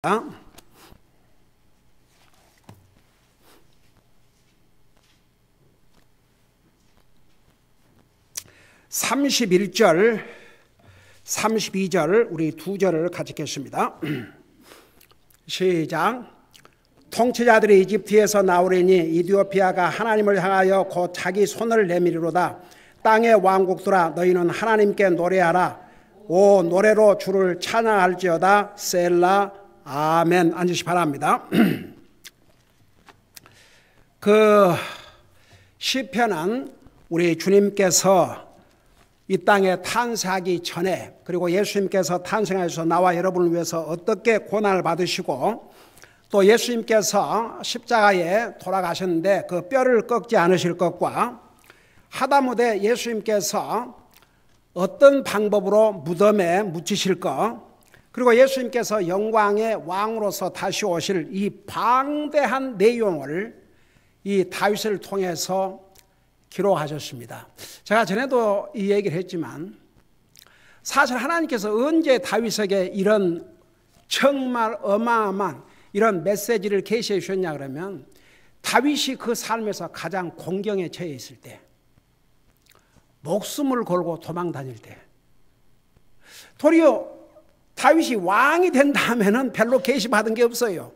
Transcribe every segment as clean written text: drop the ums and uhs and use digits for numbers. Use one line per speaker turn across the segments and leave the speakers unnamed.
31절, 32절 우리 두 절을 같이 읽겠습니다. 시작. 통치자들이 이집트에서 나오려니 이디오피아가 하나님을 향하여 곧 자기 손을 내밀이로다. 땅의 왕국들아 너희는 하나님께 노래하라. 오 노래로 주를 찬양할지어다. 셀라. 아멘. 앉으시 바랍니다. 그 시편은 우리 주님께서 이 땅에 탄생하기 전에, 그리고 예수님께서 탄생하셔서 나와 여러분을 위해서 어떻게 고난을 받으시고 또 예수님께서 십자가에 돌아가셨는데 그 뼈를 꺾지 않으실 것과 하다못해 예수님께서 어떤 방법으로 무덤에 묻히실 것, 그리고 예수님께서 영광의 왕으로서 다시 오실 이 방대한 내용을 이 다윗을 통해서 기록하셨습니다. 제가 전에도 이 얘기를 했지만 사실 하나님께서 언제 다윗에게 이런 정말 어마어마한 이런 메시지를 계시해 주셨냐 그러면 다윗이 그 삶에서 가장 공경에 처해 있을 때, 목숨을 걸고 도망 다닐 때, 도리어 다윗이 왕이 된 다음에는 별로 계시받은 게 없어요.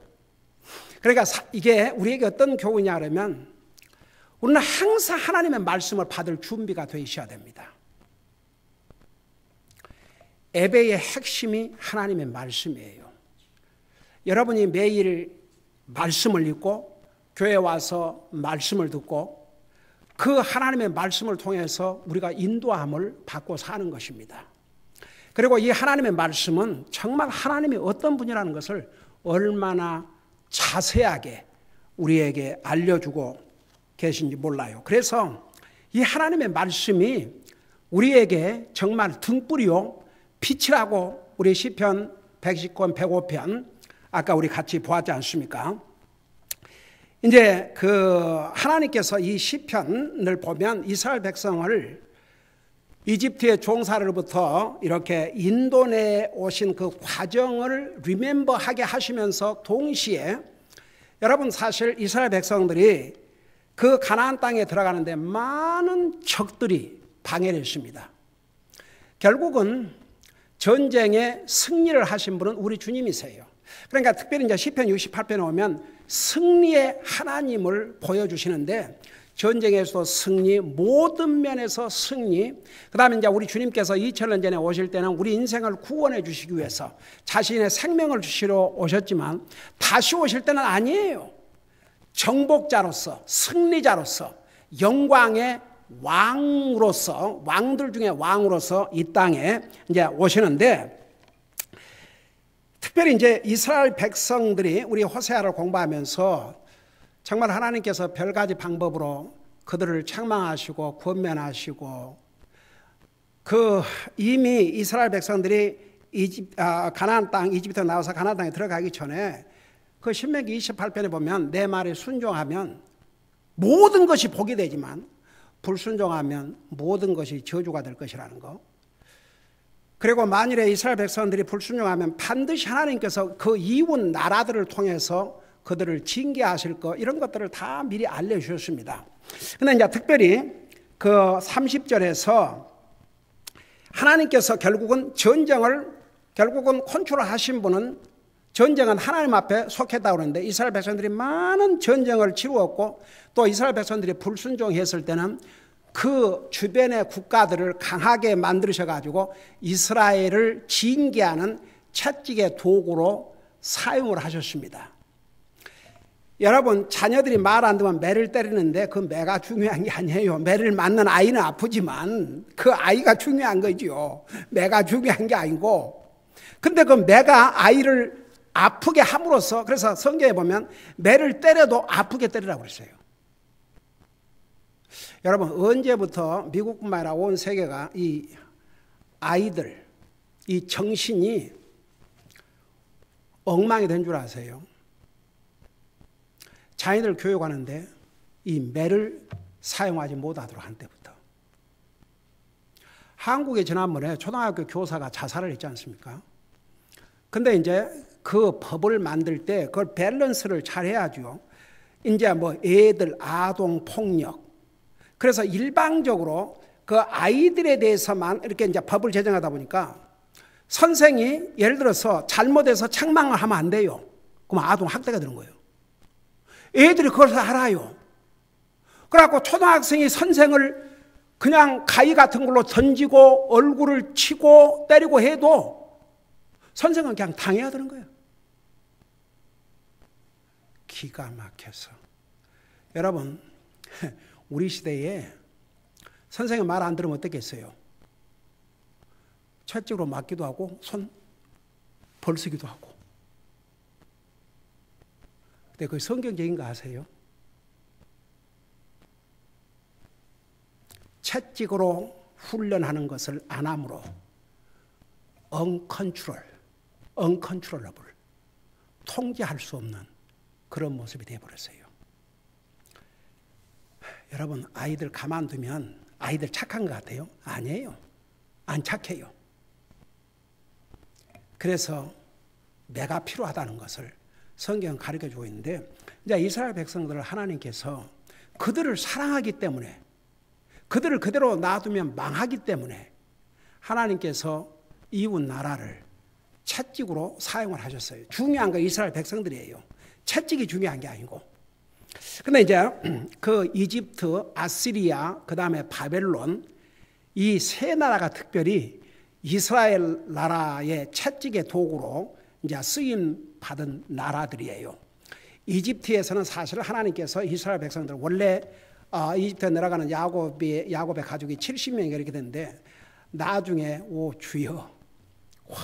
그러니까 이게 우리에게 어떤 교훈이냐 그러면 우리는 항상 하나님의 말씀을 받을 준비가 되어 있어야 됩니다. 예배의 핵심이 하나님의 말씀이에요. 여러분이 매일 말씀을 읽고 교회에 와서 말씀을 듣고 그 하나님의 말씀을 통해서 우리가 인도함을 받고 사는 것입니다. 그리고 이 하나님의 말씀은 정말 하나님이 어떤 분이라는 것을 얼마나 자세하게 우리에게 알려주고 계신지 몰라요. 그래서 이 하나님의 말씀이 우리에게 정말 등불이요 빛이라고 우리 시편 119편 105편 아까 우리 같이 보았지 않습니까? 이제 그 하나님께서 이 시편을 보면 이스라엘 백성을 이집트의 종살이로부터 이렇게 인도내에 오신 그 과정을 리멤버하게 하시면서 동시에 여러분 사실 이스라엘 백성들이 그 가나안 땅에 들어가는데 많은 적들이 방해를 했습니다. 결국은 전쟁에 승리를 하신 분은 우리 주님이세요. 그러니까 특별히 이제 시편 68편에 오면 승리의 하나님을 보여주시는데 전쟁에서도 승리, 모든 면에서 승리, 그 다음에 이제 우리 주님께서 2000년 전에 오실 때는 우리 인생을 구원해 주시기 위해서 자신의 생명을 주시러 오셨지만 다시 오실 때는 아니에요. 정복자로서, 승리자로서, 영광의 왕으로서, 왕들 중에 왕으로서 이 땅에 이제 오시는데, 특별히 이제 이스라엘 백성들이 우리 호세아를 공부하면서 정말 하나님께서 별 가지 방법으로 그들을 책망하시고 권면하시고, 그 이미 이스라엘 백성들이 가나안 땅, 이집트에 나와서 가나안 땅에 들어가기 전에 그 신명기 28편에 보면 내 말에 순종하면 모든 것이 복이 되지만 불순종하면 모든 것이 저주가 될 것이라는 거. 그리고 만일에 이스라엘 백성들이 불순종하면 반드시 하나님께서 그 이웃 나라들을 통해서 그들을 징계하실 거, 이런 것들을 다 미리 알려주셨습니다. 그런데 이제 특별히 그 30절에서 하나님께서 결국은 전쟁을 컨트롤하신 분은, 전쟁은 하나님 앞에 속했다고 그러는데 이스라엘 백성들이 많은 전쟁을 치루었고 또 이스라엘 백성들이 불순종했을 때는 그 주변의 국가들을 강하게 만드셔가지고 이스라엘을 징계하는 채찍의 도구로 사용을 하셨습니다. 여러분, 자녀들이 말 안 듣면 매를 때리는데 그 매가 중요한 게 아니에요. 매를 맞는 아이는 아프지만 그 아이가 중요한 거죠. 매가 중요한 게 아니고. 근데 그 매가 아이를 아프게 함으로써, 그래서 성경에 보면 매를 때려도 아프게 때리라고 그랬어요. 여러분, 언제부터 미국뿐만 아니라 온 세계가 이 아이들, 이 정신이 엉망이 된 줄 아세요? 자녀들 교육하는데 이 매를 사용하지 못하도록 한 때부터. 한국에 지난번에 초등학교 교사가 자살을 했지 않습니까? 근데 이제 그 법을 만들 때 그걸 밸런스를 잘 해야죠. 이제 뭐 애들 아동 폭력. 그래서 일방적으로 그 아이들에 대해서만 이렇게 이제 법을 제정하다 보니까 선생이 예를 들어서 잘못해서 책망을 하면 안 돼요. 그럼 아동 학대가 되는 거예요. 애들이 그걸 알아요. 그래갖고 초등학생이 선생을 그냥 가위 같은 걸로 던지고 얼굴을 치고 때리고 해도 선생은 그냥 당해야 되는 거예요. 기가 막혀서. 여러분, 우리 시대에 선생님 말 안 들으면 어떻겠어요? 채찍으로 맞기도 하고 손 벌쓰기도 하고. 근데 그게 성경적인 거 아세요? 채찍으로 훈련하는 것을 안 함으로 uncontrollable, 통제할 수 없는 그런 모습이 되어버렸어요. 여러분, 아이들 가만두면 아이들 착한 것 같아요? 아니에요. 안 착해요. 그래서 매가 필요하다는 것을 성경은 가르쳐주고 있는데, 이제 이스라엘 백성들을 하나님께서 그들을 사랑하기 때문에, 그들을 그대로 놔두면 망하기 때문에 하나님께서 이웃 나라를 채찍으로 사용을 하셨어요. 중요한 건 이스라엘 백성들이에요. 채찍이 중요한 게 아니고. 근데 이제 그 이집트, 아시리아, 그 다음에 바벨론, 이 세 나라가 특별히 이스라엘 나라의 채찍의 도구로 이제 쓰임 받은 나라들이에요. 이집트에서는 사실 하나님께서 이스라엘 백성들, 원래 이집트에 내려가는 야곱의 가족이 70명이 이렇게 됐는데, 나중에 오 주여, 와,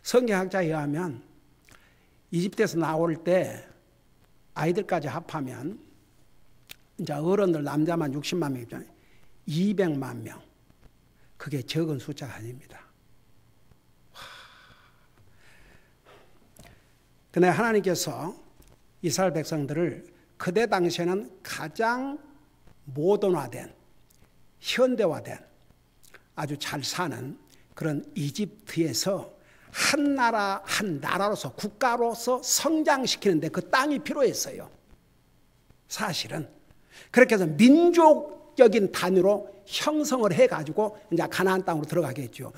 성경학자에 의하면 이집트에서 나올 때 아이들까지 합하면 이제 어른들 남자만 60만 명이잖아요. 200만 명. 그게 적은 숫자가 아닙니다. 그런데 하나님께서 이스라엘 백성들을 그때 당시에는 가장 모던화된, 현대화된, 아주 잘 사는 그런 이집트에서 한 나라로서, 국가로서 성장시키는데 그 땅이 필요했어요. 사실은. 그렇게 해서 민족적인 단위로 형성을 해가지고 이제 가나안 땅으로 들어가겠죠.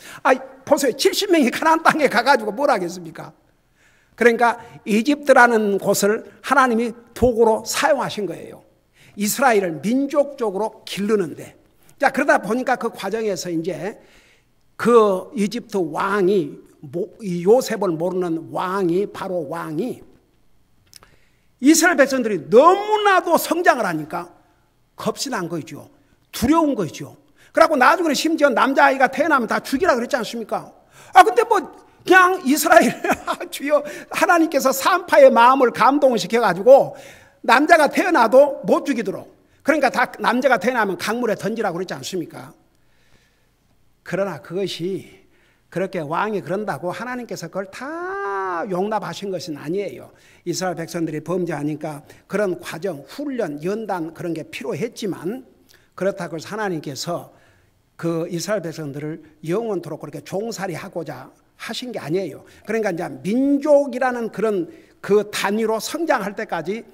보세요. 70명이 가나안 땅에 가가지고 뭘 하겠습니까? 그러니까 이집트라는 곳을 하나님이 도구로 사용하신 거예요. 이스라엘을 민족적으로 기르는데. 자, 그러다 보니까 그 과정에서 이제 그 이집트 왕이, 요셉을 모르는 왕이, 바로 왕이 이스라엘 백성들이 너무나도 성장을 하니까 겁이 난 거죠. 두려운 거죠. 그래갖고 나중에 심지어 남자아이가 태어나면 다 죽이라 그랬지 않습니까? 근데 뭐 그냥 이스라엘 주여, 하나님께서 산파의 마음을 감동시켜가지고 남자가 태어나도 못 죽이도록, 그러니까 다 남자가 태어나면 강물에 던지라고 그랬지 않습니까? 그러나 그것이 그렇게 왕이 그런다고 하나님께서 그걸 다 용납하신 것은 아니에요. 이스라엘 백성들이 범죄하니까 그런 과정, 훈련, 연단 그런 게 필요했지만, 그렇다고 해서 하나님께서 그 이스라엘 백성들을 영원토록 그렇게 종살이 하고자 하신 게 아니에요. 그러니까 이제 민족이라는 그런 그 단위로 성장할 때까지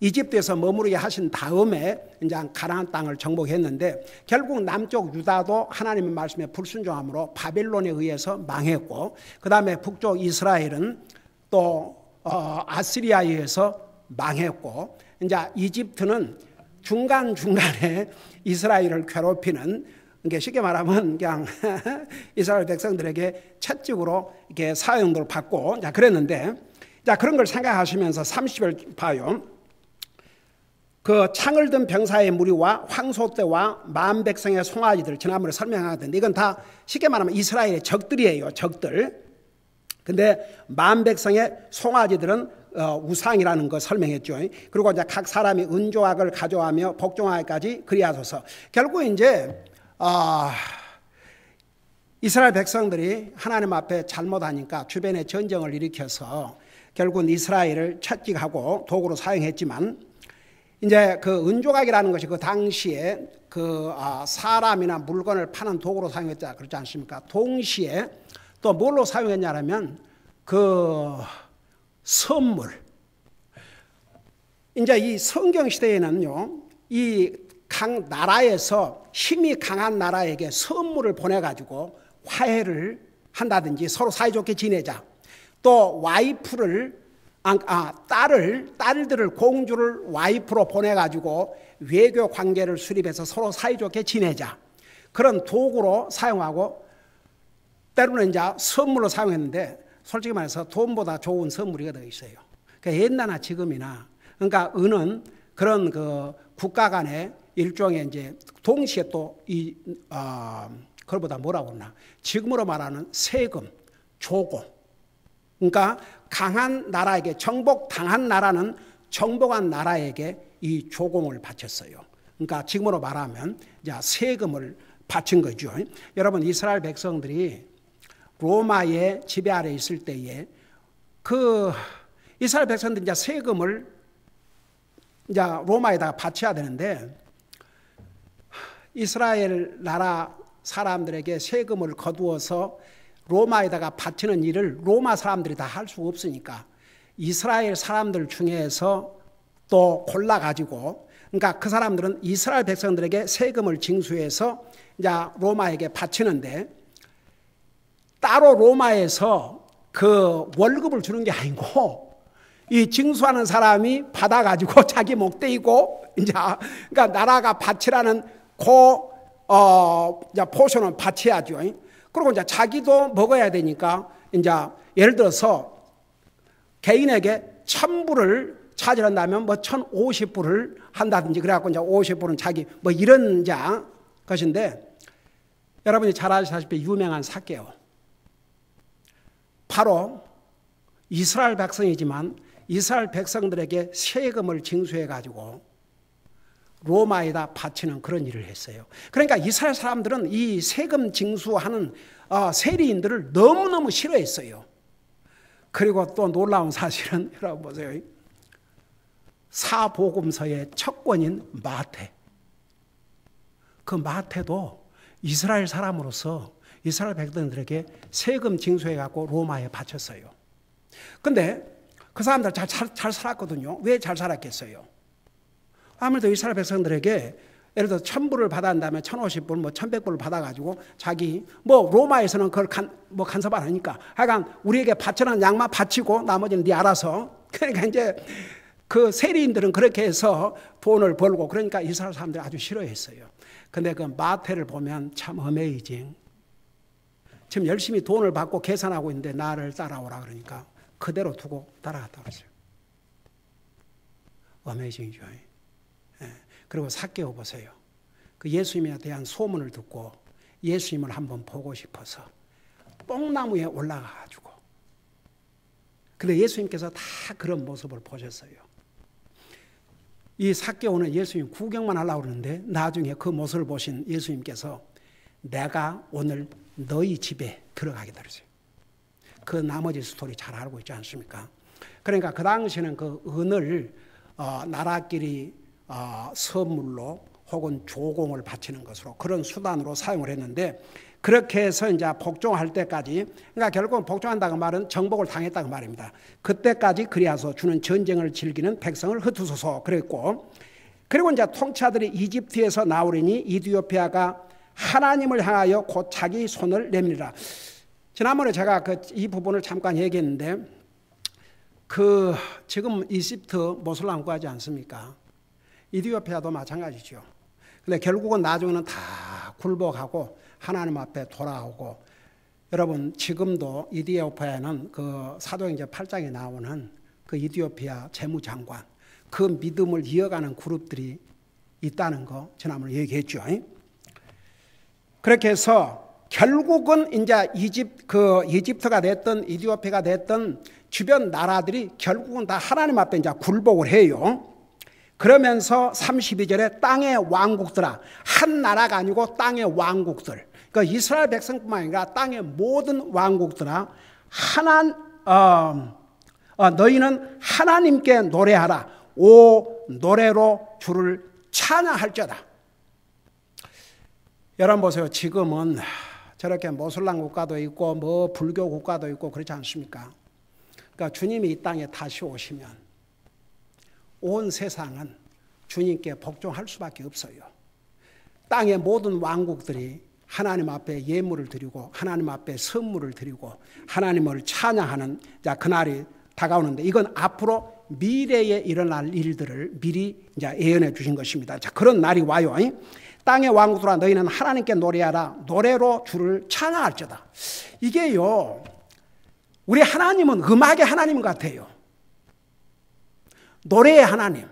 이집트에서 머무르게 하신 다음에 이제 가나안 땅을 정복했는데, 결국 남쪽 유다도 하나님의 말씀에 불순종함으로 바벨론에 의해서 망했고, 그 다음에 북쪽 이스라엘은 또 아시리아에 의해서 망했고, 이제 이집트는 중간중간에 이스라엘을 괴롭히는, 이게 쉽게 말하면 그냥 이스라엘 백성들에게 채찍으로 이렇게 사형을 받고, 자, 그랬는데, 자, 그런 걸 생각하시면서 30절 봐요. 그 창을 든 병사의 무리와 황소떼와 만 백성의 송아지들, 지난번에 설명하던데 이건 다 쉽게 말하면 이스라엘의 적들이에요. 적들. 근데 만 백성의 송아지들은 우상이라는 거 설명했죠. 그리고 이제 각 사람이 은조악을 가져가며 복종하기까지 그리하소서. 결국 이제 이스라엘 백성들이 하나님 앞에 잘못하니까 주변에 전쟁을 일으켜서 결국은 이스라엘을 채찍하고 도구로 사용했지만, 이제 그 은조각이라는 것이 그 당시에 그 사람이나 물건을 파는 도구로 사용했다 그렇지 않습니까? 동시에 또 뭘로 사용했냐면 그 선물. 이제 이 성경 시대에는요, 이 각 나라에서 힘이 강한 나라에게 선물을 보내가지고 화해를 한다든지 서로 사이좋게 지내자. 또 와이프를, 딸들을, 공주를 와이프로 보내가지고 외교 관계를 수립해서 서로 사이좋게 지내자. 그런 도구로 사용하고 때로는 이제 선물로 사용했는데 솔직히 말해서 돈보다 좋은 선물이 어디 있어요. 그러니까 옛날나 지금이나 그러니까 은은 그런 그 국가 간의 일종의 이제 동시에 또 그걸보다 뭐라고 그러나 지금으로 말하는 세금, 조공. 그러니까 강한 나라에게 정복당한 나라는 정복한 나라에게 이 조공을 바쳤어요. 그러니까 지금으로 말하면 이제 세금을 바친 거죠. 여러분 이스라엘 백성들이 로마의 지배 아래 있을 때에 그 이스라엘 백성들이 이제 세금을 이제 로마에다가 바쳐야 되는데 이스라엘 나라 사람들에게 세금을 거두어서 로마에다가 바치는 일을 로마 사람들이 다 할 수가 없으니까 이스라엘 사람들 중에서 또 골라가지고 그러니까 그 사람들은 이스라엘 백성들에게 세금을 징수해서 이제 로마에게 바치는데 따로 로마에서 그 월급을 주는 게 아니고 이 징수하는 사람이 받아가지고 자기 목대이고 이제 그러니까 나라가 바치라는 포션은 바쳐야죠. 그리고 이제 자기도 먹어야 되니까 이제 예를 들어서 개인에게 1000불을 차지한다면 뭐 1050불을 한다든지 그래갖고 이제 50불은 자기 뭐 이런 이제 것인데 여러분이 잘 아시다시피 유명한 삭개오. 바로 이스라엘 백성이지만 이스라엘 백성들에게 세금을 징수해 가지고 로마에다 바치는 그런 일을 했어요. 그러니까 이스라엘 사람들은 이 세금 징수하는 세리인들을 너무너무 싫어했어요. 그리고 또 놀라운 사실은 여러분 보세요. 사복음서의 첫 권인 마태. 그 마태도 이스라엘 사람으로서 이스라엘 백성들에게 세금 징수해 갖고 로마에 바쳤어요. 근데 그 사람들 잘 살았거든요. 왜 잘 살았겠어요? 아무래도 이스라엘 백성들에게 예를 들어 1000불을 받아낸다면 1050불, 뭐 1100불을 받아가지고 자기 뭐 로마에서는 그걸 간섭 안 하니까 하여간 우리에게 바치라는 양만 바치고 나머지는 네 알아서 그러니까 이제 그 세리인들은 그렇게 해서 돈을 벌고 그러니까 이스라엘 사람들이 아주 싫어했어요. 근데 그 마태를 보면 참 어메이징. 지금 열심히 돈을 받고 계산하고 있는데 나를 따라오라 그러니까 그대로 두고 따라갔다 그랬어요. 어메이징이죠. 그리고 삭개오 보세요. 그 예수님에 대한 소문을 듣고 예수님을 한번 보고 싶어서 뽕나무에 올라가가지고 근데 예수님께서 다 그런 모습을 보셨어요. 이 삭개오는 예수님 구경만 하려고 그러는데 나중에 그 모습을 보신 예수님께서 내가 오늘 너희 집에 들어가게 되었어요. 그 나머지 스토리 잘 알고 있지 않습니까? 그러니까 그 당시에는 그 은을 나라끼리 선물로 혹은 조공을 바치는 것으로 그런 수단으로 사용을 했는데 그렇게 해서 이제 복종할 때까지 그러니까 결국은 복종한다는 말은 정복을 당했다는 말입니다. 그때까지 그리하서 주는 전쟁을 즐기는 백성을 흩으소서 그랬고 그리고 이제 통치자들이 이집트에서 나오리니 이디오피아가 하나님을 향하여 곧 자기 손을 내밀라. 지난번에 제가 이 부분을 잠깐 얘기했는데 지금 이집트 모슬람 국가지 않습니까? 이디오피아도 마찬가지죠. 근데 결국은 나중에는 다 굴복하고 하나님 앞에 돌아오고 여러분 지금도 이디오피아에는 그 사도행전 8장에 나오는 그 이디오피아 재무장관 그 믿음을 이어가는 그룹들이 있다는 거 지난번에 얘기했죠. 그렇게 해서 결국은 이제 이집트가 됐든 이디오피아가 됐든 주변 나라들이 결국은 다 하나님 앞에 이제 굴복을 해요. 그러면서 32절에 땅의 왕국들아 한 나라가 아니고 땅의 왕국들 그러니까 이스라엘 백성뿐만 아니라 땅의 모든 왕국들아 너희는 하나님께 노래하라 오 노래로 주를 찬양할지어다. 여러분 보세요. 지금은 저렇게 모슬람 국가도 있고 뭐 불교 국가도 있고 그렇지 않습니까? 그러니까 주님이 이 땅에 다시 오시면 온 세상은 주님께 복종할 수밖에 없어요. 땅의 모든 왕국들이 하나님 앞에 예물을 드리고 하나님 앞에 선물을 드리고 하나님을 찬양하는 그날이 다가오는데, 이건 앞으로 미래에 일어날 일들을 미리 이제 예언해 주신 것입니다. 자, 그런 날이 와요. 땅의 왕국들아 너희는 하나님께 노래하라. 노래로 주를 찬양할지어다. 이게요, 우리 하나님은 음악의 하나님 같아요. 노래의 하나님.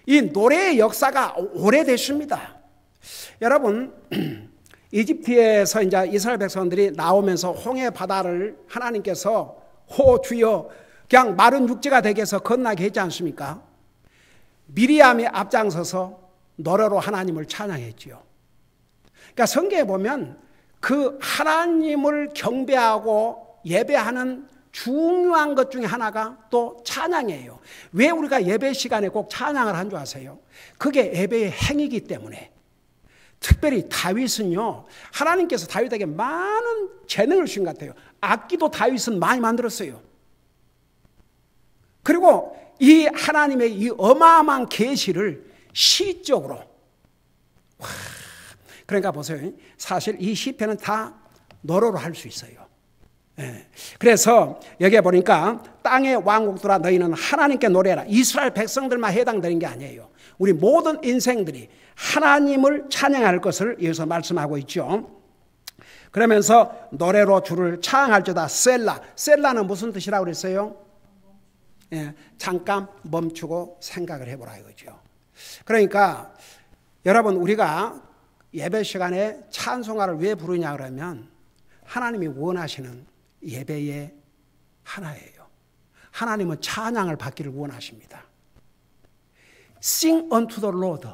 이 노래의 역사가 오래됐습니다. 여러분, 이집트에서 이제 이스라엘 백성들이 나오면서 홍해 바다를 하나님께서 주여 그냥 마른 육지가 되게 해서 건너게 했지 않습니까? 미리암이 앞장서서 노래로 하나님을 찬양했지요. 그러니까 성경에 보면 그 하나님을 경배하고 예배하는 중요한 것 중에 하나가 또 찬양이에요. 왜 우리가 예배 시간에 꼭 찬양을 한 줄 아세요? 그게 예배의 행위이기 때문에. 특별히 다윗은요, 하나님께서 다윗에게 많은 재능을 주신 것 같아요. 악기도 다윗은 많이 만들었어요. 그리고 이 하나님의 이 어마어마한 계시를 시적으로, 그러니까 보세요. 사실 이 시편은 다 노래로 할 수 있어요. 그래서 여기에 보니까 땅의 왕국들아 너희는 하나님께 노래하라. 이스라엘 백성들만 해당되는 게 아니에요. 우리 모든 인생들이 하나님을 찬양할 것을 여기서 말씀하고 있죠. 그러면서 노래로 주를 찬양할지어다. 셀라. 셀라는 무슨 뜻이라고 그랬어요? 잠깐 멈추고 생각을 해보라 이거죠. 그러니까 여러분, 우리가 예배 시간에 찬송가를 왜 부르냐 그러면 하나님이 원하시는 예배의 하나예요. 하나님은 찬양을 받기를 원하십니다. Sing unto the Lord.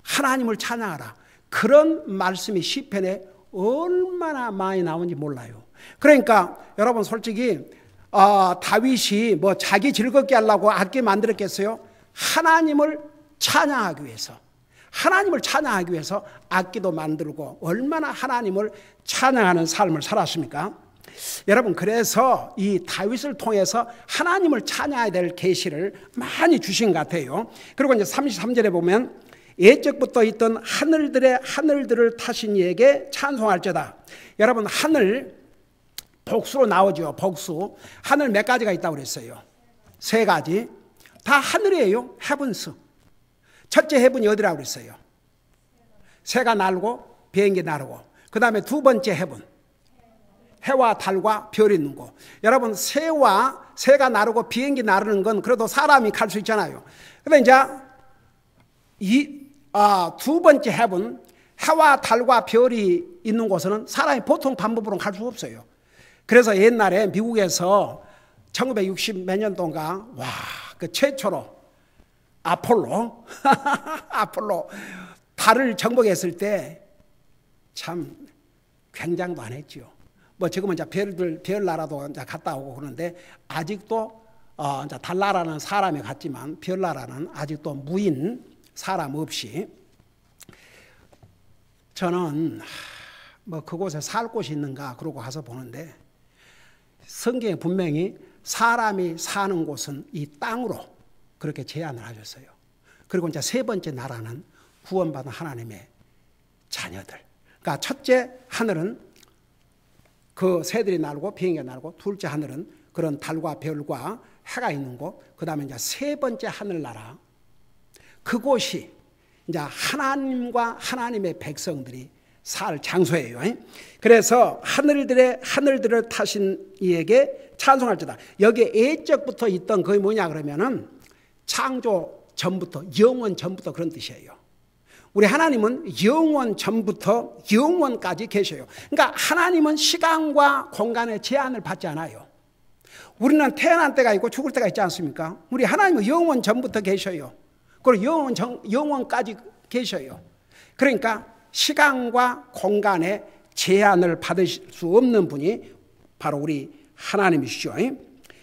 하나님을 찬양하라. 그런 말씀이 시편에 얼마나 많이 나오는지 몰라요. 그러니까 여러분, 솔직히 다윗이 뭐 자기 즐겁게 하려고 악기 만들었겠어요? 하나님을 찬양하기 위해서, 하나님을 찬양하기 위해서 악기도 만들고 얼마나 하나님을 찬양하는 삶을 살았습니까? 여러분, 그래서 이 다윗을 통해서 하나님을 찬양해야 될 계시를 많이 주신 것 같아요. 그리고 이제 33절에 보면 예적부터 있던 하늘들을 타신 이에게 찬송할지어다. 여러분, 하늘 복수로 나오죠. 복수. 하늘 몇 가지가 있다고 그랬어요? 3가지. 다 하늘이에요. 헤븐스. 첫째 헤븐이 어디라고 그랬어요? 새가 날고 비행기 나르고. 그 다음에 2번째 헤븐. 해와 달과 별이 있는 곳. 여러분, 새가 나르고 비행기 나르는 건 그래도 사람이 갈 수 있잖아요. 그런데 이제 2번째 헤븐, 해와 달과 별이 있는 곳은 사람이 보통 방법으로는 갈 수 없어요. 그래서 옛날에 미국에서 1960 몇 년도인가, 그 최초로 아폴로 달을 정복했을 때 참 굉장도 안 했죠. 뭐 지금은 이제 별 나라도 이제 갔다 오고 그러는데, 아직도 이제 달나라는 사람이 갔지만 별 나라는 아직도 무인, 사람 없이. 저는 뭐 그곳에 살 곳이 있는가 그러고 가서 보는데, 성경에 분명히 사람이 사는 곳은 이 땅으로 그렇게 제안을 하셨어요. 그리고 이제 3번째 나라는 구원받은 하나님의 자녀들. 그러니까 첫째 하늘은 그 새들이 날고 비행기가 날고, 둘째 하늘은 그런 달과 별과 해가 있는 곳, 그 다음에 이제 3번째 하늘나라, 그곳이 이제 하나님과 하나님의 백성들이 살 장소예요. 그래서 하늘들을 타신 이에게 찬송할지어다. 여기에 예적부터 있던 그게 뭐냐 그러면은 창조 전부터, 영원 전부터 그런 뜻이에요. 우리 하나님은 영원 전부터 영원까지 계셔요. 그러니까 하나님은 시간과 공간의 제한을 받지 않아요. 우리는 태어난 때가 있고 죽을 때가 있지 않습니까? 우리 하나님은 영원 전부터 계셔요. 그리고 영원까지 계셔요. 그러니까 시간과 공간의 제한을 받을 수 없는 분이 바로 우리 하나님이시죠.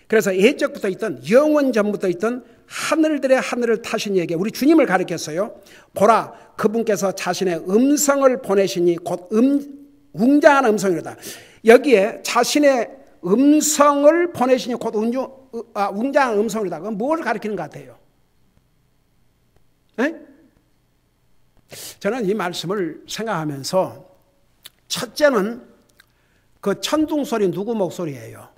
그래서 예적부터 있던, 영원 전부터 있던 하늘들의 하늘을 타신 이에게, 우리 주님을 가리켰어요. 보라, 그분께서 자신의 음성을 보내시니 곧 웅장한 음성이로다. 여기에 자신의 음성을 보내시니 곧 웅장한 음성이다. 그건 뭘 가리키는 것 같아요? 네? 저는 이 말씀을 생각하면서 첫째는 그 천둥 소리 누구 목소리예요?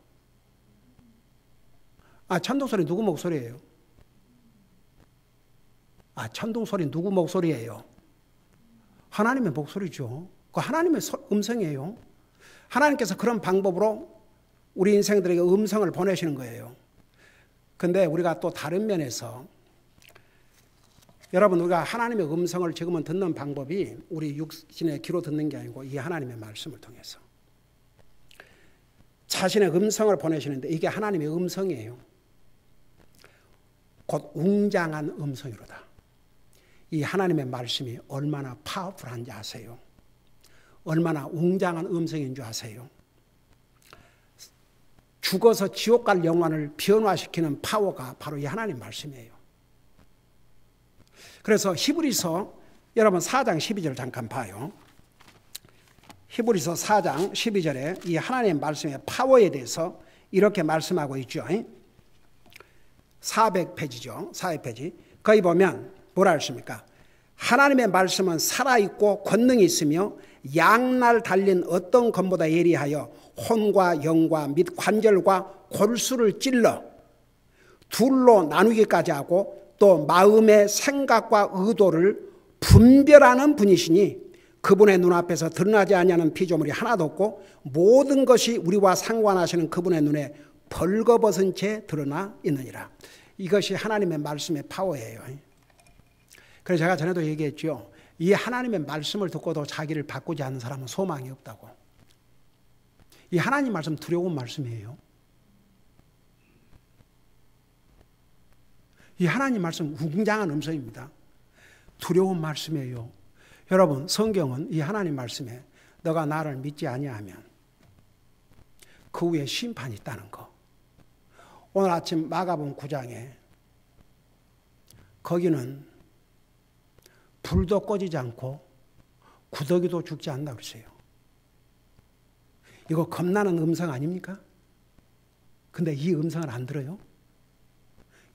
천둥 소리 누구 목소리예요? 천둥 소리 누구 목소리예요? 하나님의 목소리죠. 그 하나님의 음성이에요. 하나님께서 그런 방법으로 우리 인생들에게 음성을 보내시는 거예요. 근데 우리가 또 다른 면에서 여러분, 우리가 하나님의 음성을 지금은 듣는 방법이 우리 육신의 귀로 듣는 게 아니고 이 하나님의 말씀을 통해서 자신의 음성을 보내시는데 이게 하나님의 음성이에요. 곧 웅장한 음성이로다. 이 하나님의 말씀이 얼마나 파워풀한지 아세요? 얼마나 웅장한 음성인 줄 아세요? 죽어서 지옥 갈 영혼을 변화시키는 파워가 바로 이 하나님 말씀이에요. 그래서 히브리서 여러분 4장 12절 잠깐 봐요. 히브리서 4장 12절에 이 하나님 말씀의 파워에 대해서 이렇게 말씀하고 있죠. 400페이지죠. 400페이지. 거기 보면 뭐라 했습니까? 하나님의 말씀은 살아있고 권능이 있으며 양날 달린 어떤 검보다 예리하여 혼과 영과 및 관절과 골수를 찔러 둘로 나누기까지 하고 또 마음의 생각과 의도를 분별하는 분이시니 그분의 눈앞에서 드러나지 아니하는 피조물이 하나도 없고 모든 것이 우리와 상관하시는 그분의 눈에 벌거벗은 채 드러나 있느니라. 이것이 하나님의 말씀의 파워예요. 그래서 제가 전에도 얘기했죠. 이 하나님의 말씀을 듣고도 자기를 바꾸지 않는 사람은 소망이 없다고. 이 하나님 말씀 두려운 말씀이에요. 이 하나님 말씀 웅장한 음성입니다. 두려운 말씀이에요. 여러분, 성경은 이 하나님 말씀에 너가 나를 믿지 아니하면 그 후에 심판이 있다는 거. 오늘 아침 마가복음 9장에 거기는 불도 꺼지지 않고 구더기도 죽지 않는다고 그러세요. 이거 겁나는 음성 아닙니까? 근데 이 음성을 안 들어요?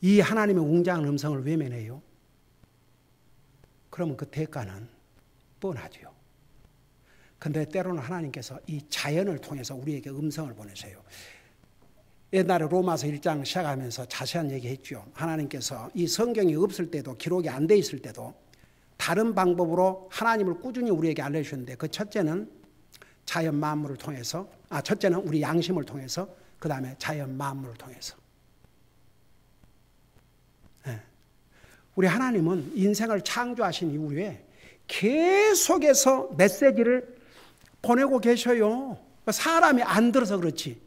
이 하나님의 웅장한 음성을 외면해요? 그러면 그 대가는 뻔하죠. 근데 때로는 하나님께서 이 자연을 통해서 우리에게 음성을 보내세요. 옛날에 로마서 1장 시작하면서 자세한 얘기했죠. 하나님께서 이 성경이 없을 때도 기록이 안 돼 있을 때도 다른 방법으로 하나님을 꾸준히 우리에게 알려주셨는데 그 첫째는 자연 만물을 통해서 첫째는 우리 양심을 통해서 그 다음에 자연 만물을 통해서 우리 하나님은 인생을 창조하신 이후에 계속해서 메시지를 보내고 계셔요. 사람이 안 들어서 그렇지.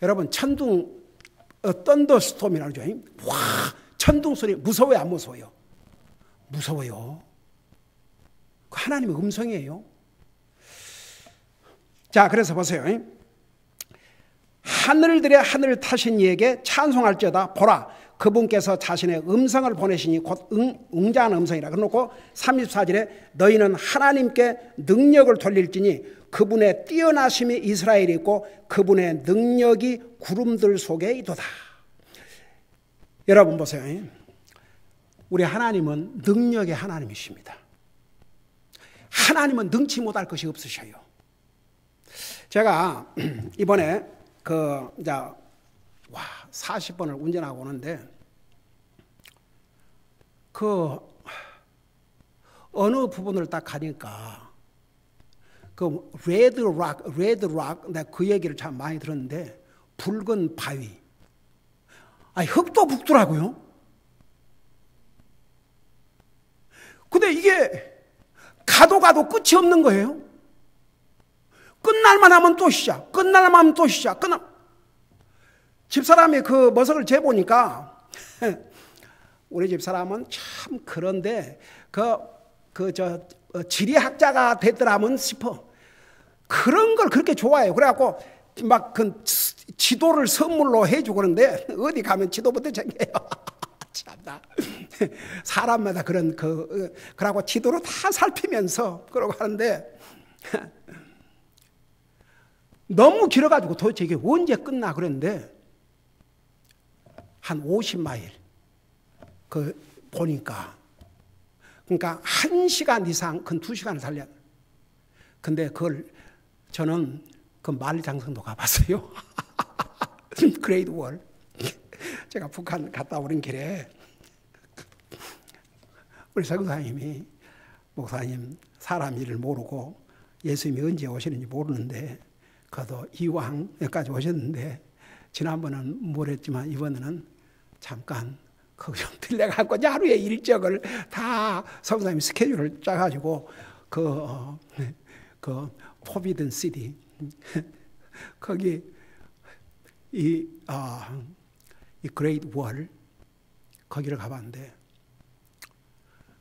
여러분 천둥 썬더스톰이라고 하죠. 와, 천둥 소리 무서워요 안 무서워요? 무서워요. 하나님의 음성이에요. 자, 그래서 보세요. 하늘들의 하늘 타신 이에게 찬송할지어다. 보라, 그분께서 자신의 음성을 보내시니 곧 웅장한 음성이라. 그래놓고 34절에 너희는 하나님께 능력을 돌릴지니 그분의 뛰어나심이 이스라엘이 있고 그분의 능력이 구름들 속에 있도다. 여러분 보세요. 우리 하나님은 능력의 하나님이십니다. 하나님은 능치 못할 것이 없으셔요. 제가 이번에 40번을 운전하고 오는데 어느 부분을 딱 가니까 레드락, 내가 그 얘기를 참 많이 들었는데 붉은 바위. 흙도 붉더라고요. 근데 이게 가도 끝이 없는 거예요. 끝날만 하면 또 시작, 끝날만 하면 또 시작, 집사람이 그 머석을 재보니까 우리 집사람은 참 그런데 지리학자가 됐더라면 싶어. 그런 걸 그렇게 좋아해요. 그래갖고 막 그 지도를 선물로 해주고 그러는데 어디 가면 지도부터 챙겨요. 참나. 사람마다 그러고 지도로 다 살피면서 그러고 하는데 너무 길어가지고 도대체 이게 언제 끝나 그랬는데 한 50마일 보니까 그러니까 1시간 이상 근 2시간을 달려. 근데 그걸 저는 그 만리장성도 가봤어요. 그레이트 월. 제가 북한 갔다 오는 길에 우리 성사님이 목사님 사람 일을 모르고 예수님이 언제 오시는지 모르는데 그래도 이왕 여기까지 오셨는데 지난번은 뭘 했지만 이번에는 잠깐 거기 좀 들려갖고 하루의 일정을 다 성사님 스케줄을 짜가지고 그 포비든 시티 거기 이 그레이트 월 거기를 가봤는데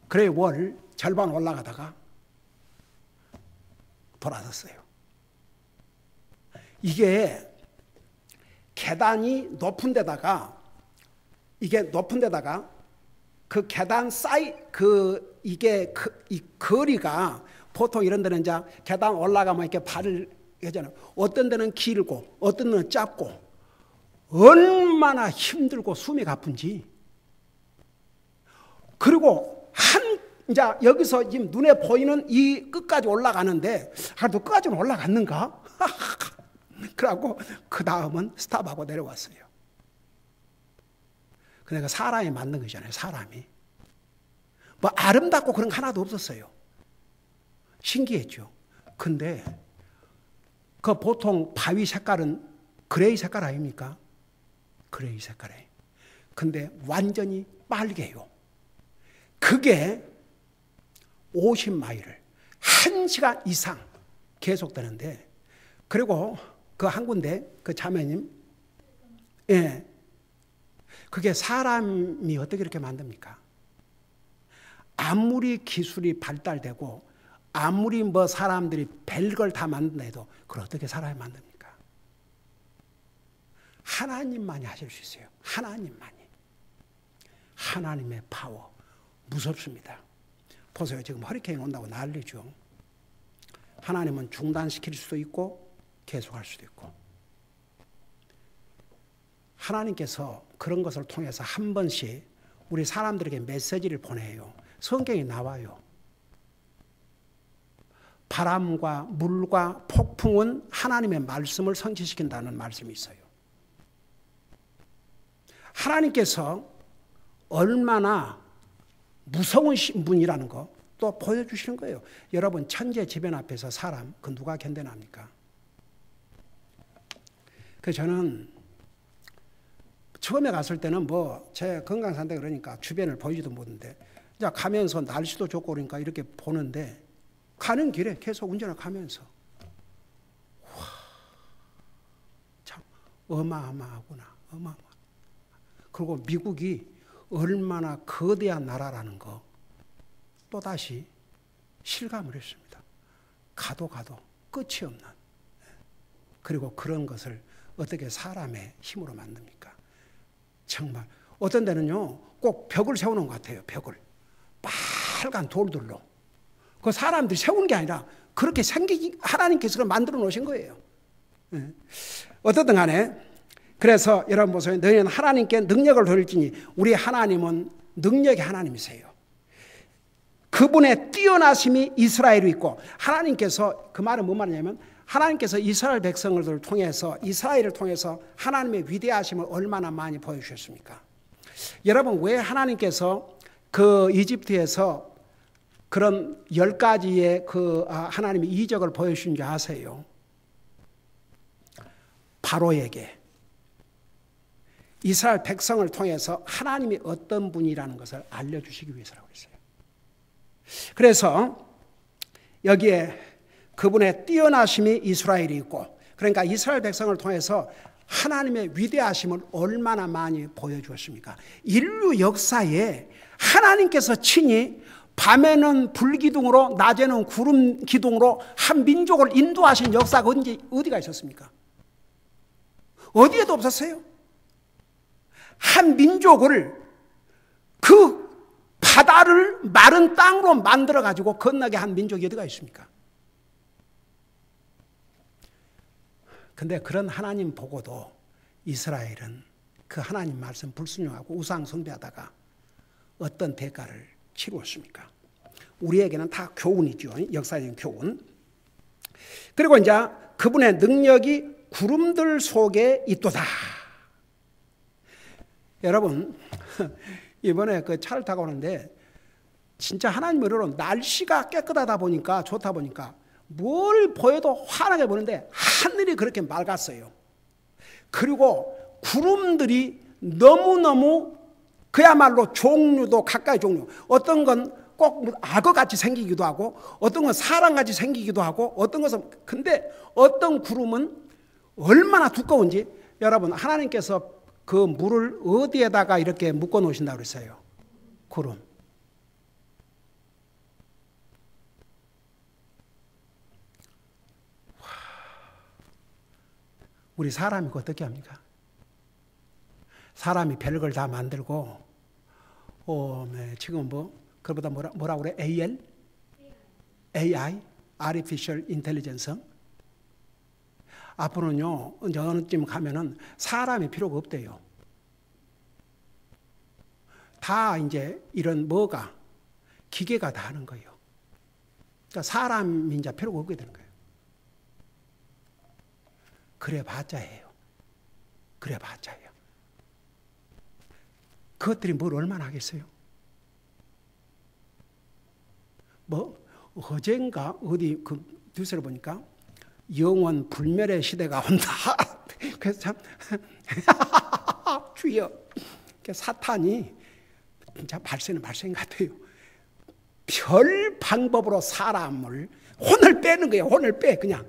그레이트 월 절반 올라가다가 돌아섰어요. 이게 계단이 높은 데다가 그 계단 이 거리가 보통 이런 데는 이제 계단 올라가면 이렇게 발을 하잖아요. 어떤 데는 길고 어떤 데는 짧고 얼마나 힘들고 숨이 가쁜지. 그리고 이제 여기서 지금 눈에 보이는 이 끝까지 올라가는데 하루도 끝까지는 올라갔는가? 그래갖고 그 다음은 스탑하고 내려왔어요. 그러니까 사람이 만든 거잖아요. 사람이 뭐 아름답고 그런 거 하나도 없었어요. 신기했죠. 근데 그 보통 바위 색깔은 그레이 색깔 아닙니까? 그레이 색깔에. 근데 완전히 빨개요. 그게 50마일을 1시간 이상 계속되는데, 그리고 그 한 군데 그 자매님, 예, 그게 사람이 어떻게 이렇게 만듭니까? 아무리 기술이 발달되고 아무리 뭐 사람들이 별걸 다 만든다 해도 그걸 어떻게 사람이 만듭니까? 하나님만이 하실 수 있어요. 하나님만이. 하나님의 파워 무섭습니다. 보세요. 지금 허리케인 온다고 난리죠. 하나님은 중단시킬 수도 있고 계속할 수도 있고. 하나님께서 그런 것을 통해서 한 번씩 우리 사람들에게 메시지를 보내요. 성경에 나와요. 바람과 물과 폭풍은 하나님의 말씀을 성취시킨다는 말씀이 있어요. 하나님께서 얼마나 무서운 분이라는 거 또 보여주시는 거예요. 여러분, 천재지변 앞에서 사람 그 누가 견뎌납니까? 그래서 저는 처음에 갔을 때는 뭐 제 건강 상태 그러니까 주변을 보이지도 못했는데 이제 가면서 날씨도 좋고 그러니까 이렇게 보는데 가는 길에 계속 운전을 가면서 와, 참 어마어마하구나. 어마어마. 그리고 미국이 얼마나 거대한 나라라는 거 또다시 실감을 했습니다. 가도 끝이 없는. 그리고 그런 것을 어떻게 사람의 힘으로 만듭니까? 정말 어떤 데는요 꼭 벽을 세우는 것 같아요. 벽을 빨간 돌들로. 그 사람들이 세우는 게 아니라 그렇게 하나님께서 만들어 놓으신 거예요. 어떻든 간에 그래서 여러분 보세요. 너희는 하나님께 능력을 돌릴지니 우리 하나님은 능력의 하나님이세요. 그분의 뛰어나심이 이스라엘에 있고, 하나님께서 그 말은 뭔 말이냐면 하나님께서 이스라엘 백성을 통해서 이스라엘을 통해서 하나님의 위대하심을 얼마나 많이 보여주셨습니까? 여러분, 왜 하나님께서 그 이집트에서 그런 10가지의 그 하나님의 이적을 보여주신지 아세요? 바로에게 이스라엘 백성을 통해서 하나님이 어떤 분이라는 것을 알려주시기 위해서라고 했어요. 그래서 여기에 그분의 뛰어나심이 이스라엘이 있고, 그러니까 이스라엘 백성을 통해서 하나님의 위대하심을 얼마나 많이 보여주었습니까? 인류 역사에 하나님께서 친히 밤에는 불기둥으로 낮에는 구름 기둥으로 한 민족을 인도하신 역사가 어디가 있었습니까? 어디에도 없었어요. 한 민족을 그 바다를 마른 땅으로 만들어가지고 건너게 한 민족이 어디가 있습니까? 근데 그런 하나님 보고도 이스라엘은 그 하나님 말씀 불순종하고 우상 숭배하다가 어떤 대가를 치루었습니까? 우리에게는 다 교훈이죠. 역사적인 교훈. 그리고 이제 그분의 능력이 구름들 속에 있도다. 여러분, 이번에 그 차를 타고 오는데 진짜 하나님 은혜로 날씨가 깨끗하다 보니까 좋다 보니까 뭘 보여도 환하게 보는데 하늘이 그렇게 맑았어요. 그리고 구름들이 너무너무 그야말로 종류도 각각의 종류. 어떤 건 꼭 악어같이 생기기도 하고 어떤 건 사람같이 생기기도 하고 어떤 것은 근데 어떤 구름은 얼마나 두꺼운지 여러분 하나님께서 그 물을 어디에다가 이렇게 묶어 놓으신다고 그랬어요? 구름. 우리 사람이 어떻게 합니까? 사람이 별걸 다 만들고 지금 그보다 뭐라 그래? AI? Artificial Intelligence? 앞으로는요, 어느 쯤 가면은 사람이 필요가 없대요. 다 이제 이런 기계가 다 하는 거예요. 그러니까 사람이 이제 필요가 없게 되는 거예요. 그래 봤자예요. 그래 봤자예요. 그것들이 뭘 얼마나 하겠어요? 어젠가 어디 그 뉴스를 보니까 영원 불멸의 시대가 온다. 그래서 참 주여 사탄이 진짜 발생은 발생 같아요. 별 방법으로 사람을 혼을 빼는 거예요. 혼을 빼 그냥.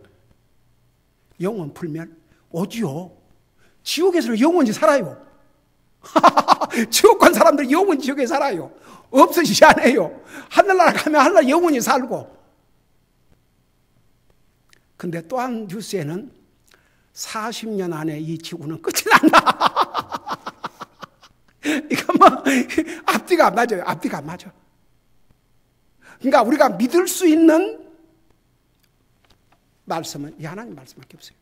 영원 불멸 오지요. 지옥에서는 영원히 살아요. 지옥 간 사람들이 영원히 지옥에 살아요. 없어지지 않아요. 하늘나라 가면 하늘나라 영원히 살고. 근데 또 한 뉴스에는 40년 안에 이 지구는 끝이 난다. 이거 앞뒤가 안 맞아요. 앞뒤가 안 맞아. 그러니까 우리가 믿을 수 있는 말씀은 이 하나님 말씀밖에 없어요.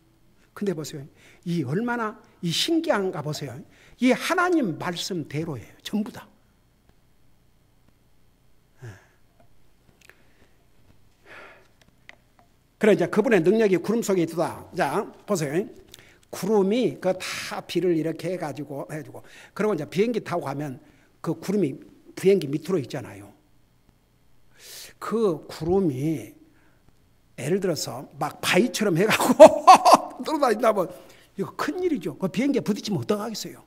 근데 보세요. 이 얼마나 이 신기한가 보세요. 이 하나님 말씀대로예요. 전부 다. 그래 이제 그분의 능력이 구름 속에 있다. 자 보세요. 구름이 그 다 비를 이렇게 해주고 그리고 이제 비행기 타고 가면 그 구름이 비행기 밑으로 있잖아요. 그 구름이 예를 들어서 막 바위처럼 해가지고 돌아다닌다면 이거 큰일이죠. 그 비행기에 부딪히면 어떡하겠어요?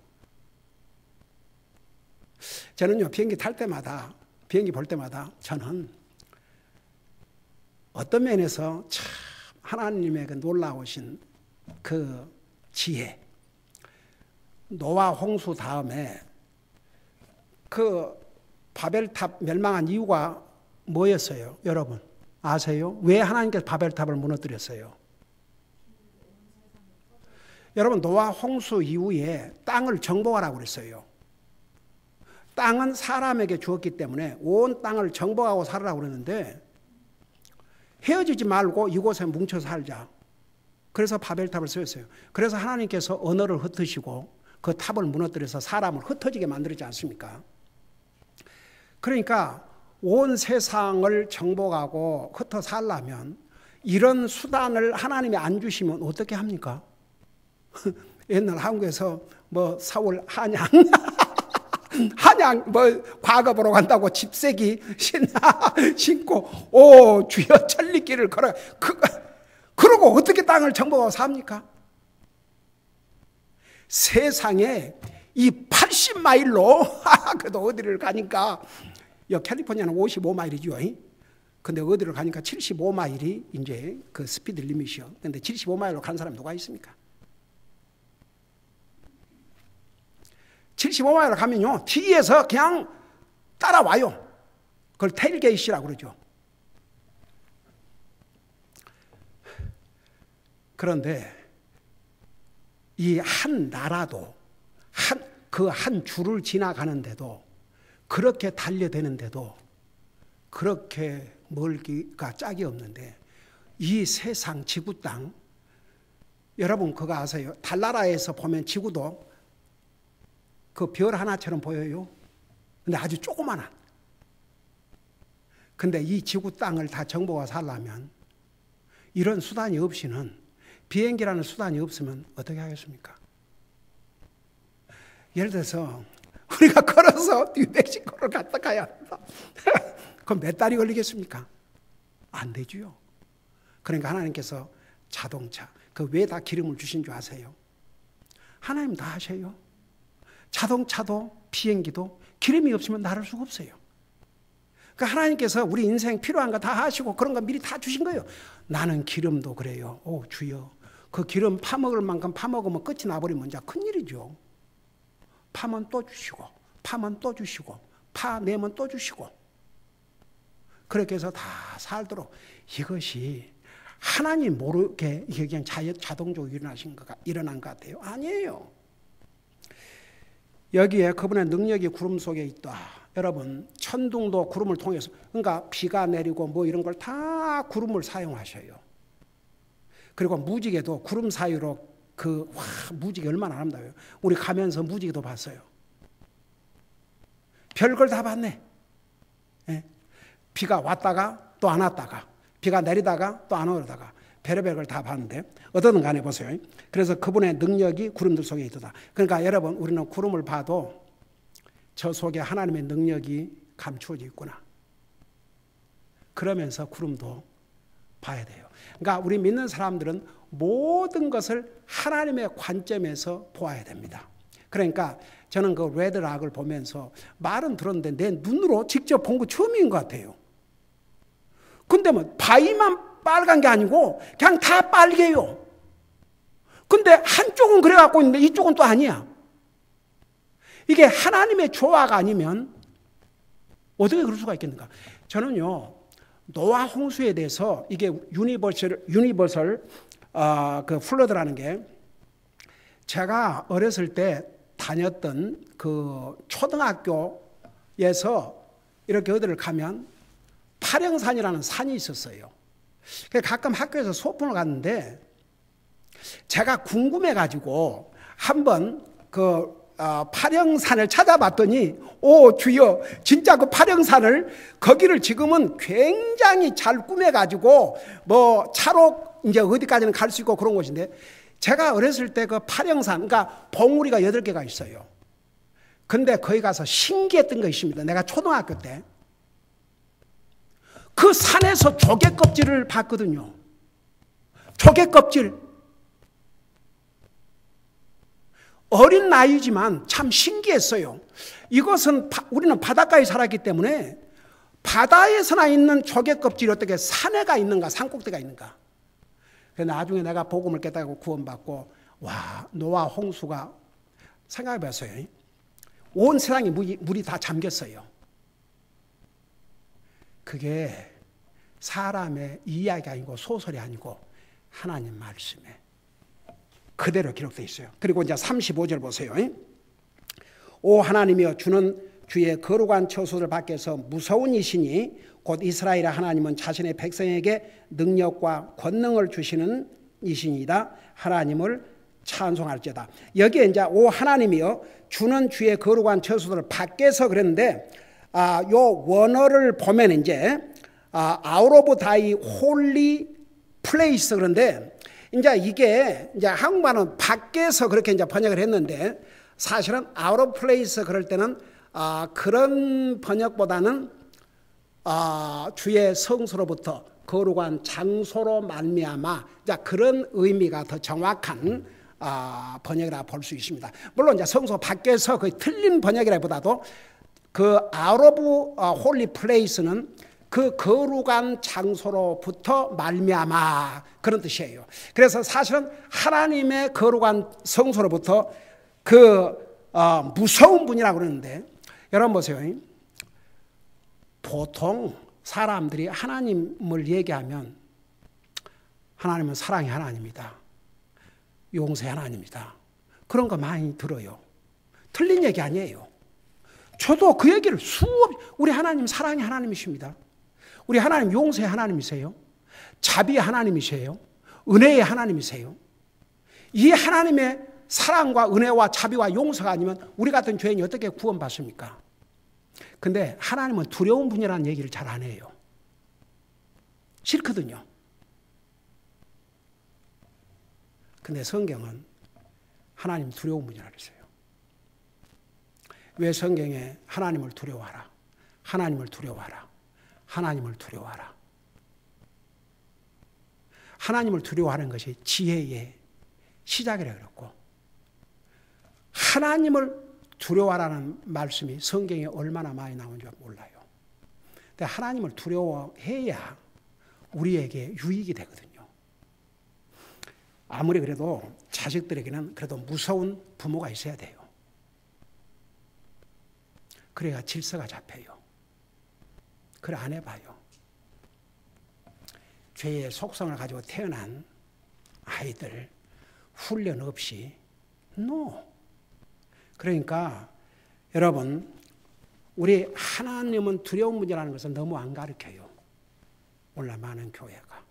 저는요 비행기 볼 때마다 저는 어떤 면에서 참 하나님의 그 놀라우신 그 지혜, 노아 홍수 다음에 그 바벨탑 멸망한 이유가 뭐였어요? 여러분 아세요? 왜 하나님께서 바벨탑을 무너뜨렸어요? 여러분 노아 홍수 이후에 땅을 정복하라고 그랬어요. 땅은 사람에게 주었기 때문에 온 땅을 정복하고 살으라고 그랬는데 헤어지지 말고 이곳에 뭉쳐 살자. 그래서 바벨탑을 세웠어요. 그래서 하나님께서 언어를 흩으시고 그 탑을 무너뜨려서 사람을 흩어지게 만들지 않습니까? 그러니까 온 세상을 정복하고 흩어 살려면 이런 수단을 하나님이 안 주시면 어떻게 합니까? 옛날 한국에서 사울 한양 과거 보러 간다고 집세기 신고 주여 천리길을 걸어 그러고 어떻게 땅을 정복하고 삽니까? 세상에 이 80마일로 그래도 어디를 가니까 캘리포니아는 55마일이죠. 근데 어디를 가니까 75마일이 이제 그 스피드 리밋이요. 근데 75마일로 간 사람이 누가 있습니까? 75마일로 가면요 뒤에서 그냥 따라와요. 그걸 테일게이트라고 그러죠. 그런데 이 한 나라도 그 한 줄을 지나가는데도 그렇게 달려대는데도 그렇게 멀기가 짝이 없는데 이 세상 지구 땅 여러분 그거 아세요? 달나라에서 보면 지구도 그 별 하나처럼 보여요. 근데 아주 조그마한. 근데 이 지구 땅을 다 정보가 살려면 이런 수단이 없이는, 비행기라는 수단이 없으면 어떻게 하겠습니까? 예를 들어서 우리가 걸어서 뉴멕시코를 갔다 가야 한다. 그럼 몇 달이 걸리겠습니까? 안 되지요. 그러니까 하나님께서 자동차, 그 왜 다 기름을 주신 줄 아세요? 하나님 다 하셔요. 자동차도 비행기도 기름이 없으면 나를 수가 없어요. 그러니까 하나님께서 우리 인생 필요한 거 다 하시고 그런 거 미리 다 주신 거예요. 나는 기름도 그래요. 오 주여, 그 기름 파먹을 만큼 파먹으면 끝이 나버리면 이제 큰일이죠. 파면 또 주시고, 파면 또 주시고, 파내면 또 주시고. 그렇게 해서 다 살도록, 이것이 하나님 모르게 이게 그냥 자동적으로 일어난 것 같아요. 아니에요. 여기에 그분의 능력이 구름 속에 있다. 여러분, 천둥도 구름을 통해서, 그러니까 비가 내리고 뭐 이런 걸 다 구름을 사용하셔요. 그리고 무지개도 구름 사이로 무지개 얼마나 아름다워요. 우리 가면서 무지개도 봤어요. 별걸 다 봤네. 예? 비가 왔다가 또 안 왔다가, 비가 내리다가 또 안 오다가 별의별 걸 다 봤는데 어떠든 간에 보세요. 그래서 그분의 능력이 구름들 속에 있다. 그러니까 여러분, 우리는 구름을 봐도 저 속에 하나님의 능력이 감추어져 있구나. 그러면서 구름도 봐야 돼요. 그러니까 우리 믿는 사람들은 모든 것을 하나님의 관점에서 보아야 됩니다. 그러니까 저는 그 레드락을 보면서 말은 들었는데 내 눈으로 직접 본 거 처음인 것 같아요. 근데 뭐 바위만 빨간 게 아니고 그냥 다 빨개요. 근데 한쪽은 그래 갖고 있는데 이쪽은 또 아니야. 이게 하나님의 조화가 아니면 어떻게 그럴 수가 있겠는가? 저는요, 노아 홍수에 대해서 이게 유니버설 그 플러드라는 게, 제가 어렸을 때 다녔던 그 초등학교에서 이렇게 어디를 가면 파령산이라는 산이 있었어요. 가끔 학교에서 소풍을 갔는데 제가 궁금해가지고 한번 그 파령산을 찾아봤더니, 오 주여, 진짜 그 파령산을, 거기를 지금은 굉장히 잘 꾸며가지고 뭐 차로 이제 어디까지는 갈 수 있고 그런 곳인데, 제가 어렸을 때 그 파령산, 그러니까 봉우리가 8개가 있어요. 근데 거기 가서 신기했던 거 있습니다. 내가 초등학교 때 그 산에서 조개 껍질을 봤거든요. 조개 껍질. 어린 나이지만 참 신기했어요. 이것은 우리는 바닷가에 살았기 때문에 바다에서나 있는 조개 껍질이 어떻게 산에가 있는가, 산꼭대가 있는가. 나중에 내가 복음을 깨닫고 구원받고, 와, 노아 홍수가, 생각해봤어요. 온 세상이 물이 다 잠겼어요. 그게 사람의 이야기 아니고 소설이 아니고 하나님 말씀에 그대로 기록되어 있어요. 그리고 이제 35절 보세요. 오 하나님이여, 주는 주의 거룩한 처소들 밖에서 무서운 이시니 곧 이스라엘의 하나님은 자신의 백성에게 능력과 권능을 주시는 이시니이다. 하나님을 찬송할지어다. 여기에 이제 오 하나님이여, 주는 주의 거룩한 처소들 밖에서 그랬는데, 요 원어를 보면 이제 out of thy holy place, 그런데 이제 이게 이제 한국말은 밖에서 그렇게 이제 번역을 했는데, 사실은 out of place 그럴 때는 그런 번역보다는 주의 성소로부터 거룩한 장소로 말미암아, 그런 의미가 더 정확한 번역이라 볼 수 있습니다. 물론 이제 성소 밖에서 거의 틀린 번역이라보다도 그 out of holy place는 그 거룩한 장소로부터 말미암아, 그런 뜻이에요. 그래서 사실은 하나님의 거룩한 성소로부터 그 무서운 분이라고 그러는데, 여러분 보세요. 보통 사람들이 하나님을 얘기하면 하나님은 사랑의 하나님이다, 용서의 하나님이다, 그런 거 많이 들어요. 틀린 얘기 아니에요. 저도 그 얘기를 우리 하나님 사랑의 하나님이십니다. 우리 하나님 용서의 하나님이세요. 자비의 하나님이세요. 은혜의 하나님이세요. 이 하나님의 사랑과 은혜와 자비와 용서가 아니면 우리 같은 죄인이 어떻게 구원받습니까? 근데 하나님은 두려운 분이라는 얘기를 잘 안 해요. 싫거든요. 근데 성경은 하나님 두려운 분이라 그랬어요. 왜 성경에 하나님을 두려워하라, 하나님을 두려워하라, 하나님을 두려워하라. 하나님을 두려워하는 것이 지혜의 시작이라고 그랬고, 하나님을 두려워하라는 말씀이 성경에 얼마나 많이 나오는지 몰라요. 근데 하나님을 두려워해야 우리에게 유익이 되거든요. 아무리 그래도 자식들에게는 그래도 무서운 부모가 있어야 돼요. 그래야 질서가 잡혀요. 그래 안 해봐요. 죄의 속성을 가지고 태어난 아이들 훈련 없이 그러니까 여러분, 우리 하나님은 두려운 분이라는 것을 너무 안 가르쳐요. 오늘 많은 교회가.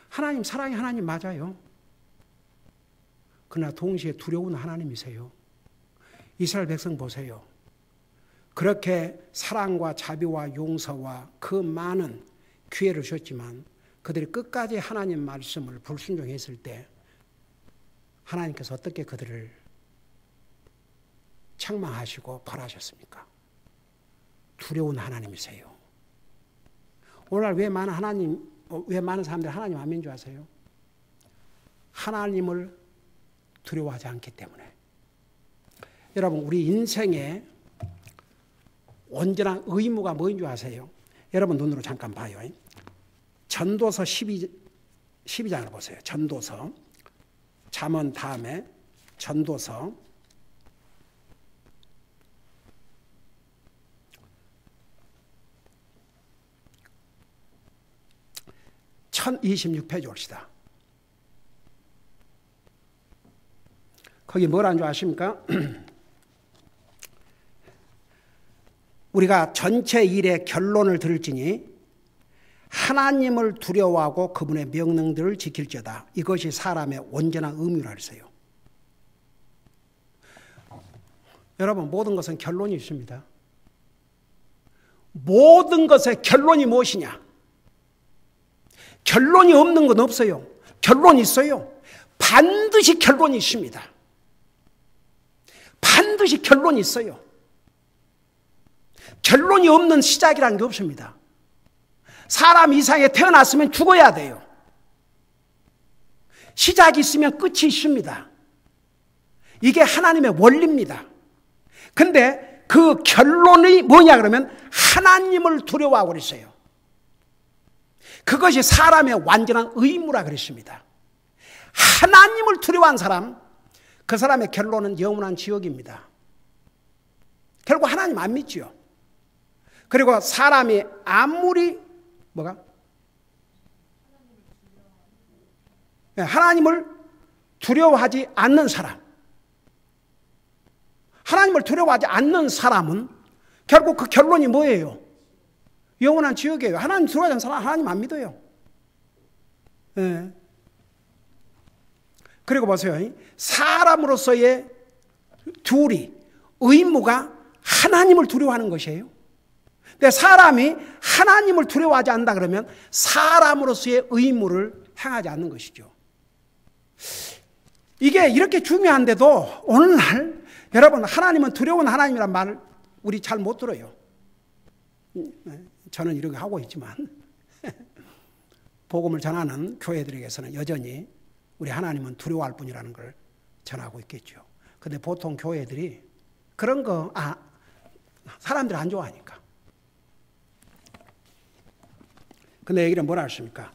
하나님 사랑의 하나님 맞아요. 그러나 동시에 두려운 하나님이세요. 이스라엘 백성 보세요. 그렇게 사랑과 자비와 용서와 그 많은 기회를 주셨지만 그들이 끝까지 하나님 말씀을 불순종했을 때 하나님께서 어떻게 그들을 책망하시고 벌하셨습니까? 두려운 하나님이세요. 오늘날 왜 많은 사람들이 하나님 안 믿는 줄 아세요? 하나님을 두려워하지 않기 때문에. 여러분, 우리 인생에 온전한 의무가 뭐인 줄 아세요? 여러분 눈으로 잠깐 봐요. 전도서 12장을 보세요. 전도서. 잠언 다음에 전도서 1026페이지 옵시다. 거기 뭐라는 줄 아십니까? 우리가 전체 일의 결론을 들을지니 하나님을 두려워하고 그분의 명령들을 지킬지어다. 이것이 사람의 온전한 의무라 했어요. 여러분, 모든 것은 결론이 있습니다. 모든 것의 결론이 무엇이냐? 결론이 없는 건 없어요. 결론이 있어요. 반드시 결론이 있습니다. 반드시 결론이 있어요. 결론이 없는 시작이라는 게 없습니다. 사람 이상에 태어났으면 죽어야 돼요. 시작이 있으면 끝이 있습니다. 이게 하나님의 원리입니다. 근데 그 결론이 뭐냐 그러면 하나님을 두려워하고 그랬어요. 그것이 사람의 완전한 의무라 그랬습니다. 하나님을 두려워한 사람, 그 사람의 결론은 영원한 지옥입니다. 결국 하나님 안 믿지요. 그리고 사람이 아무리 하나님을 두려워하지 않는 사람, 하나님을 두려워하지 않는 사람은 결국 그 결론이 뭐예요? 영원한 지옥이에요. 하나님 두려워하지 않는 사람 하나님 안 믿어요. 네. 그리고 보세요. 사람으로서의 둘이 의무가 하나님을 두려워하는 것이에요. 근데 사람이 하나님을 두려워하지 않는다 그러면 사람으로서의 의무를 행하지 않는 것이죠. 이게 이렇게 중요한데도 오늘날 여러분, 하나님은 두려운 하나님이란 말을 우리 잘 못 들어요. 저는 이렇게 하고 있지만 복음을 전하는 교회들에게서는 여전히 우리 하나님은 두려워할 뿐이라는 걸 전하고 있겠죠. 근데 보통 교회들이 그런 거 사람들이 안 좋아하니까. 근데 여기는 뭐라 하십니까?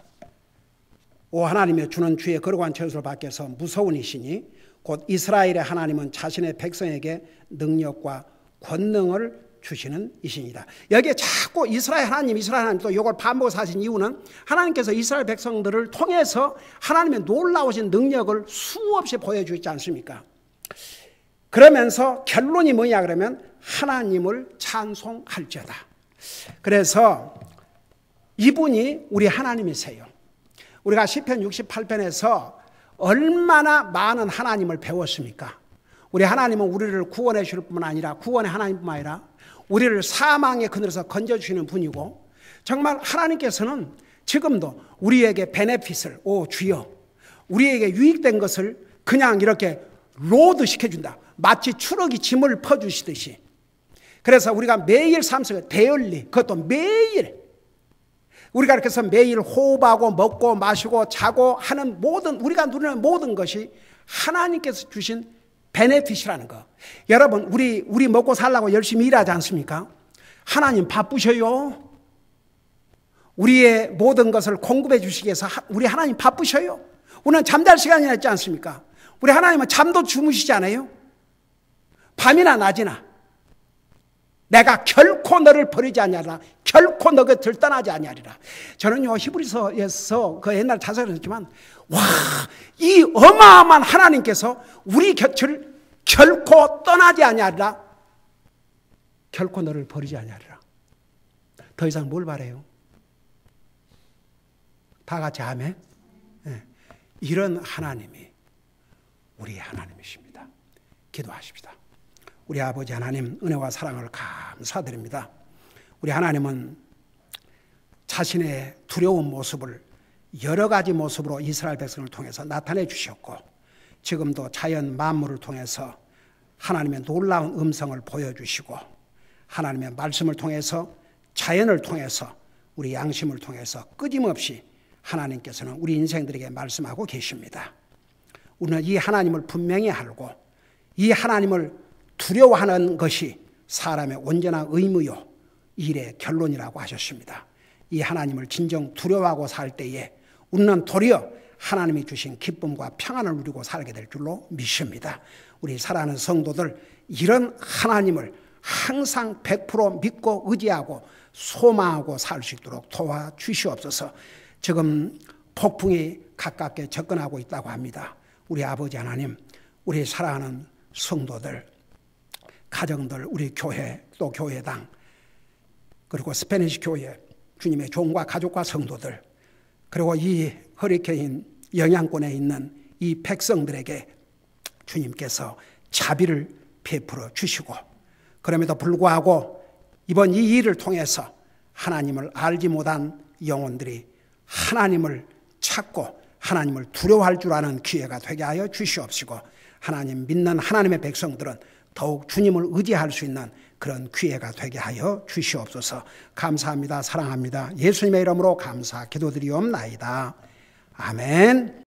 오 하나님의 주는 주의 거룩한 처소를 밖에서 무서운 이시니 곧 이스라엘의 하나님은 자신의 백성에게 능력과 권능을 주시는 이신이다. 여기에 자꾸 이스라엘 하나님 또 이걸 반복해서 하신 이유는 하나님께서 이스라엘 백성들을 통해서 하나님의 놀라우신 능력을 수없이 보여주지 않습니까? 그러면서 결론이 뭐냐 그러면 하나님을 찬송할지어다. 그래서 이분이 우리 하나님이세요. 우리가 시편 68편에서 얼마나 많은 하나님을 배웠습니까? 우리 하나님은 우리를 구원해 주실 뿐만 아니라 구원의 하나님뿐만 아니라 우리를 사망의 그늘에서 건져주시는 분이고 정말 하나님께서는 지금도 우리에게 베네핏을 주여 우리에게 유익된 것을 그냥 이렇게 로드 시켜준다. 마치 추럭이 짐을 퍼주시듯이. 그래서 우리가 매일 삶 속에 데일리 그것도 매일 우리가 이렇게 해서 매일 호흡하고 먹고 마시고 자고 하는 모든 우리가 누리는 모든 것이 하나님께서 주신 베네핏이라는 거. 여러분 우리 먹고 살려고 열심히 일하지 않습니까? 하나님 바쁘셔요. 우리의 모든 것을 공급해 주시기 위해서 우리 하나님 바쁘셔요. 우리는 잠잘 시간이 있지 않습니까? 우리 하나님은 잠도 주무시지 않아요? 밤이나 낮이나 내가 결코 너를 버리지 아니하리라. 결코 너 곁을 떠나지 아니하리라. 저는요 히브리서에서 그 옛날 자서를 했지만 와, 이 어마어마한 하나님께서 우리 곁을 결코 떠나지 아니하리라. 결코 너를 버리지 아니하리라. 더 이상 뭘 바래요? 다 같이 아멘. 네. 이런 하나님이 우리 하나님이십니다. 기도하십시다. 우리 아버지 하나님 은혜와 사랑을 감사드립니다. 우리 하나님은 자신의 두려운 모습을 여러 가지 모습으로 이스라엘 백성을 통해서 나타내 주셨고 지금도 자연 만물을 통해서 하나님의 놀라운 음성을 보여주시고 하나님의 말씀을 통해서 자연을 통해서 우리 양심을 통해서 끊임없이 하나님께서는 우리 인생들에게 말씀하고 계십니다. 우리는 이 하나님을 분명히 알고 이 하나님을 두려워하는 것이 사람의 온전한 의무요 일의 결론이라고 하셨습니다. 이 하나님을 진정 두려워하고 살 때에 우리는 도리어 하나님이 주신 기쁨과 평안을 누리고 살게 될 줄로 믿습니다. 우리 사랑하는 성도들 이런 하나님을 항상 100% 믿고 의지하고 소망하고 살 수 있도록 도와주시옵소서. 지금 폭풍이 가깝게 접근하고 있다고 합니다. 우리 아버지 하나님, 우리 사랑하는 성도들, 가정들, 우리 교회, 또 교회당, 그리고 스페니시 교회, 주님의 종과 가족과 성도들, 그리고 이 허리케인 영향권에 있는 이 백성들에게 주님께서 자비를 베풀어 주시고 그럼에도 불구하고 이번 이 일을 통해서 하나님을 알지 못한 영혼들이 하나님을 찾고 하나님을 두려워할 줄 아는 기회가 되게 하여 주시옵시고 하나님 믿는 하나님의 백성들은 더욱 주님을 의지할 수 있는 그런 기회가 되게 하여 주시옵소서. 감사합니다. 사랑합니다. 예수님의 이름으로 감사 기도드리옵나이다. 아멘.